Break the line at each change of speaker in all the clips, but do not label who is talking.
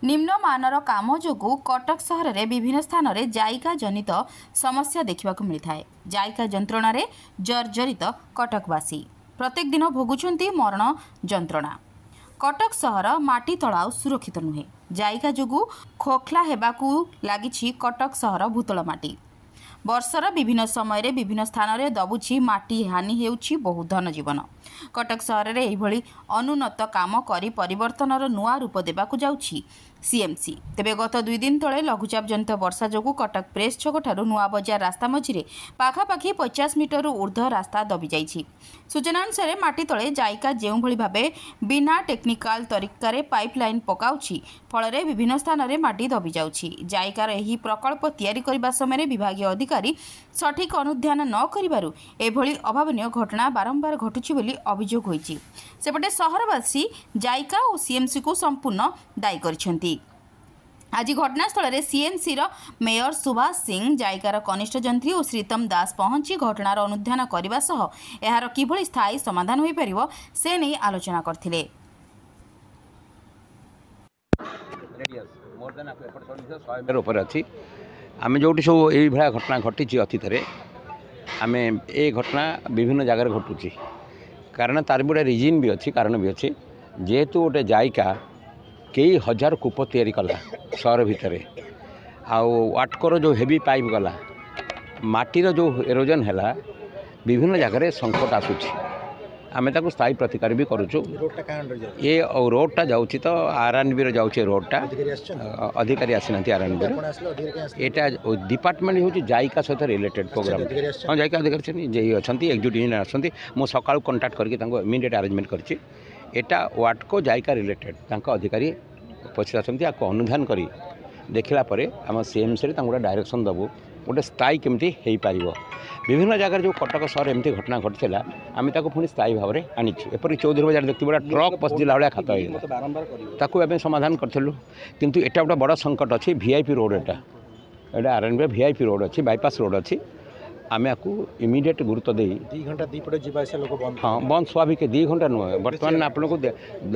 निम्नमानर काम जोगु कटक सहर में विभिन्न स्थान में जायका जनित समस्या देखा मिलता है। जायका जंत्रणा जर्जरित कटकवासी प्रत्येक दिन भोगुंट मरण जंत्रणा। कटक सहर माटी तला सुरक्षित नुहे। जायका जोगु खोखला हेबाकु लागिछि कटक सहर भूतल माटी। वर्षर विभिन्न समय विभिन्न स्थान में दबुछि माटी हानि हेउछि बहु धन जीवन। कटक सहर में यही अनुन्नत काम करी परिवर्तनर नुआ रूप देबाकु जाउछि सीएमसी। तेबे गत 2 दिन तले लघुचाप जनित वर्षा जोगु कटक प्रेस छक ठारू नुआ बजार रास्ता मझिरे पाखापाखि 50 मीटर ऊर्ध्व रास्ता दबी जाइछि। सूचना अनुसार माटी तले जायका जेउ भली भाबे बिना टेक्निकाल तरीका पाइपलाइन पकाउछि फल विभिन्न स्थान में माटी दबी जाउछि। जायकार एही प्रकल्प तैयारी करबा समय विभागीय अधिकारी सठिक अनुध्यान न करिबारु एभली अभावनीय घटना बारंबार घटुछि बोली अभियोग होइछि। सेपटे सहरवासी जायका और सीएमसी को संपूर्ण दायी करिसेंति। आज घटनास्थल में सीएमसी मेयर सुभाष सिंह, जायकार कनिष्ठ जंत्री और श्रीतम दास पहुंची घटनार अनुध्यान करने सह यार किभली स्थायी समाधान हो पारिबो से नहीं आलोचना करथिले।
आम जो सब यही भाया घटना घटी अतीत आम ये घटना विभिन्न जगार घटुची कारण तार गोटे रिजन भी अच्छी कारण भी अच्छी जेहेतु गोटे जायका कई हजार कूप तैयारी कला सहर भितर आटकर जो हेवी पाइप गला माटीर जो एरोजन है विभिन्न जगार संकट आसूची आम ताको स्थायी प्रतिकार भी करुचु। ये रोडटा जाऊँगी तो आरएनबी जाऊँगी रोडटा अधिकारी आसी ना आरएनबी यहाँ डिपार्टमेंट हूँ जायका सहित रिलेटेड प्रोग्राम। हाँ जायका अधिकारी जे अच्छा एक्जिक्यूटिव इंजीनियर आसती मु सका कंटाक्ट करके इमिडिएट अरेंजमेंट करछि। एटा वाटको जायका रिलेटेड अधिकारी पछी आसती अनुधान कर देखला आम सीएमसी गोटे डायरेक्शन दबू गोटे स्थायी केमती हो पार। विभिन्न जगह जो कटक सहर एमती घटना घटी आम पुणी स्थायी भाव में आनीचु। एपरी चौधरी बजार देखते बड़ा ट्रक पशिला भाया खात होता समाधान करूँ किंतु एटा गोटे बड़ संकट अच्छी वीआईपी रोड एटा आरएनबी वीआईपी रोड अच्छी बाईपास रोड अच्छी आम आपको इमिडिएट गुरुत्व दे
2 घंटा 2 पटे जीवा से लोग बंद।
हाँ बंद स्वाभाविक 2 घंटा नुहे बर्तमान आपन को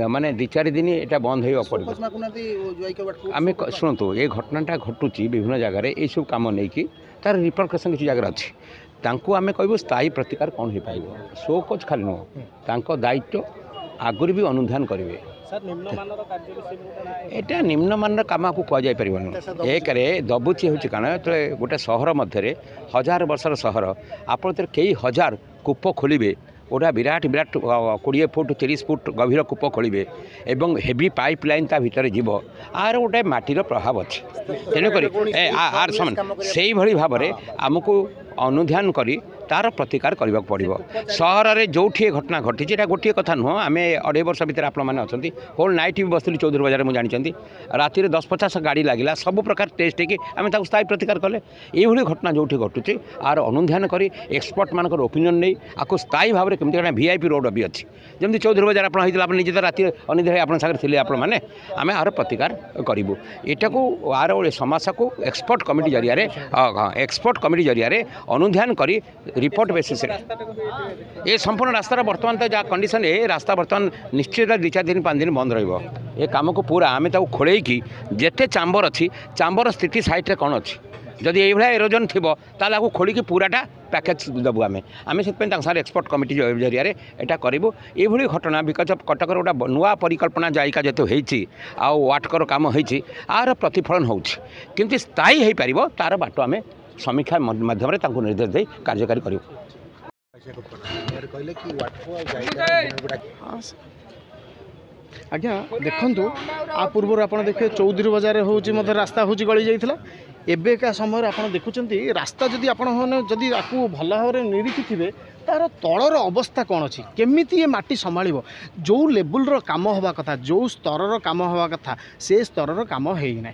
माने 2-4 दिन यहाँ बंद हो पड़े। आम शुणु ये घटनाटा घटुची विभिन्न जगह ये सब कम नहीं कि तार रिप्रकसन किसी जगह अच्छी आम कहूँ स्थायी प्रतिकार कौन हो पार शो कोच खाली नुह दायित्व आगुरी भी अनुधान करेंगे। एटा निम्नमान काम को कहुपर एक दबुची हूँ कारण जो गोटे सहर मध्य 1000 वर्षर सहर आप कई हजार कूप खोलिए गोटा विराट विराट 20 फुट 30 फुट गभीर कूप खोलिए एवं हेवी पाइप लाइन ता भीतर जीव आर गोटे माटीर प्रभाव अच्छी तेणुक आर से भाव में आमको अनुध्यान करी तार प्रतिकार करने पड़ो। सहर में जो घटना घटी गोटे कथा नुह आम 2.5 वर्ष भितर आपने होल नाइट भी बसती चौधरी बजार में जानते राति 10-50 गाड़ी लगे सब प्रकार टेस्ट होम स्थायी प्रतिकार कले ये घटना जो घटुचे आर अनुध्यान कर एक्सपर्ट मान ओपिनियन नहीं आपको स्थायी भाव में कमी वीआईपी रोड भी अच्छी जमी चौधरी बजार आप निजे तो राति अनिद्रा आप थे आपने आम आर प्रतिकार करूँ यहाँ को आर समस्या को एक्सपर्ट कमिटी जरिया एक्सपर्ट कमिटी जरिया अनुध्यान करी रिपोर्ट बेसिस ये संपूर्ण रास्तार बर्तमान तो जहाँ कंडीशन है रास्ता बर्तमान निश्चित 2-4 दिन 5 दिन बंद रहिबो। ये काम को पूरा आम खोल जिते चांबर अच्छी चांबर स्थिति साइट कौन अच्छी जदि ये एरोजन थी आपको खोलिकी पूराटा पैकेज देवु आम से एक्सपर्ट कमिटी जरिया यहाँ करूँ ये घटना बिकज अफ कटकर गोटे नुआ परिकल्पना जायका जेतु होती वाटकर काम होती आर प्रतिफलन होची किंतु स्थायी हो पार तार बाट आम समीक्षा माध्यम निर्देश दे कार्यकारी करूँ।
आज्ञा देखु आ पूर्व आप देखिए चौधरी बजार हूँ रास्ता हूँ गली जाइए एବେका समय आप देखुं रास्ता जदि आपड़ी आपको भल भाव में निरीक्षी थे तार तलर अवस्था कौन अच्छी केमिति ये माटी संभाल जो लेवल काम हवा कथा जो स्तर काम हवा कथा से स्तर काम है ना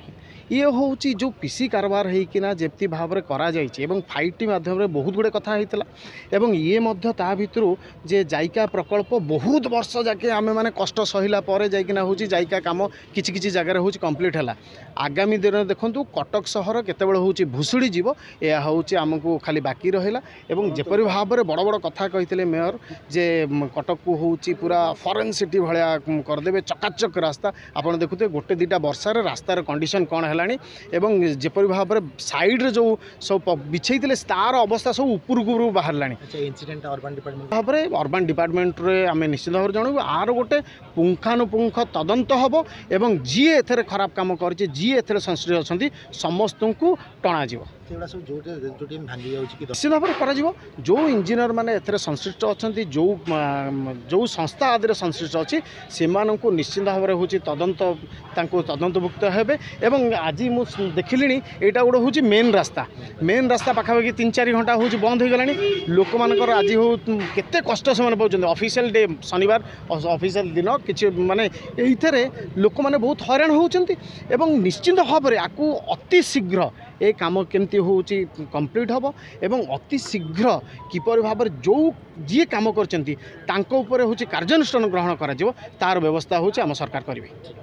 ये हूँ जो पीसी कारबार होना जमी भाव में कर फाइट माध्यम बहुत गुड़े कथा होता एवं ये ता भितर जे जायका प्रकल्प बहुत वर्ष जाके आम मैंने कष्ट सहला जाइकिना हूँ जायका कम किसी जगह हूँ कम्प्लीट है आगामी दिन में देखूँ कटक सहर केतबेले हूँ भुशुड़ी जीव यह हूँ आमको खाली बाकी रहा एवं जेपरी भाव में बड़ बड़ कथा कहते मेयर जे कटक को हूँ पूरा फॉरेन सिटी भाया करदे चकाचक रास्ता आपड़ देखुए गोटे दुटा वर्षार रास्तार कंडीशन कौन है एवं जेपरी भाव में साइड जो सब बिछे तार अवस्था सब उपरकू बाहर
इंसिडेंट अर्बन डिपार्टमेंट
भाव में अर्बन डिपार्टमेंट रे आम निश्चित भाव जनइबू आर गोटे पुंखानुपुंख तदंत हम एवं जी एथरे खराब काम कर जी एथरे संश्लिष्ट अच्छा समस्त को टणा निश्चित भाव में जो इंजीनियर मैंने एथरे संश्लिष्ट अच्छा जो संस्था आदि संश्लिष्ट अच्छी से निश्चित भाव में हूँ तदंत तदंतभुक्त हेबे एवं आज मुझे देखिली यहाँ गोटे हूँ मेन रास्ता पाखापाखि 3-4 घंटा हूँ बंद हो गला लोक मानकर आज हो केते कष्ट से पाँच ऑफिशियल डे शनिवार ऑफिशियल दिन कि माने ये लोक मैंने बहुत हैरान होती एवं निश्चित भाव में आपको अति शीघ्र ए काम केमती हूँ कंप्लीट हम एवं अति शीघ्र किपर भाव जो जी काम कर हूँ कार्यानुष्ठान ग्रहण कर तार व्यवस्था हूँ आम सरकार करेंगे।